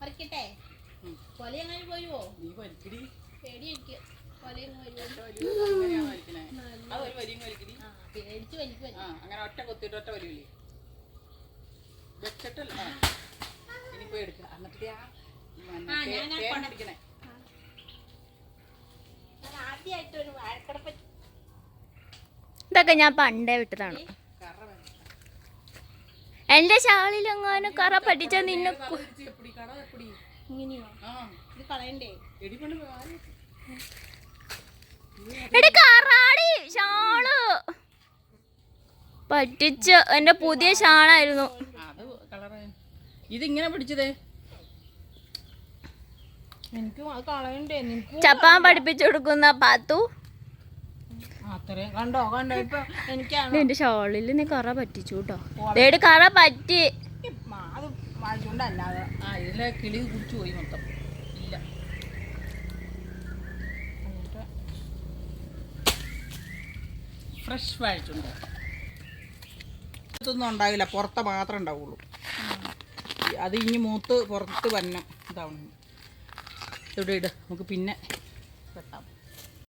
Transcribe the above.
പറിക്കട്ടെ കൊല എങ്ങനെ പോരുവോ നീ വലിക്കടി പേടിയിരിക്കും പേടിച്ച് വലിക്കും അങ്ങനെ ഒറ്റ കൊത്തിട്ട് ഒറ്റ വലിയ വെച്ചിട്ടല്ല ഇനിയിപ്പോ എടുക്കാം എന്നിട്ട് അടിക്കണേ ആദ്യമായിട്ട് ഒരു വാഴക്കടപ്പ ഇതൊക്കെ ഞാൻ പണ്ടേ വിട്ടതാണ്. എന്റെ ഷാളിലെങ്ങാനും കറ പറ്റിച്ച നിന്നെ കറാടി ഷാള് പറ്റിച്ച എന്റെ പുതിയ ഷാളായിരുന്നു. ഇതിങ്ങനെ പിടിച്ചതേ എനിക്ക് കളയണ്ടേ ചപ്പാൻ പഠിപ്പിച്ചു കൊടുക്കുന്ന പാത്തു. അത്രയും കണ്ടോ കണ്ടോ ഇപ്പൊ എനിക്കാണ് എന്റെ ഷോളിൽ നീ കറ പറ്റിച്ചു കേട്ടോ. വേട് കറ പറ്റി അത് വാങ്ങിച്ചോണ്ടല്ലാതെ ഇതിലെ കിളി കുടിച്ചു പോയി മൊത്തം ഇല്ല. ഫ്രഷ് വാഴിച്ചുണ്ട് ഇതൊന്നും ഉണ്ടാവില്ല, പുറത്തെ മാത്രമേ ഉണ്ടാവുള്ളൂ. അത് ഇനി മൂത്ത് പുറത്ത് വരണം ഇതാവണം. ഇവിടെ ഇട് നമുക്ക് പിന്നെ വെട്ടാം.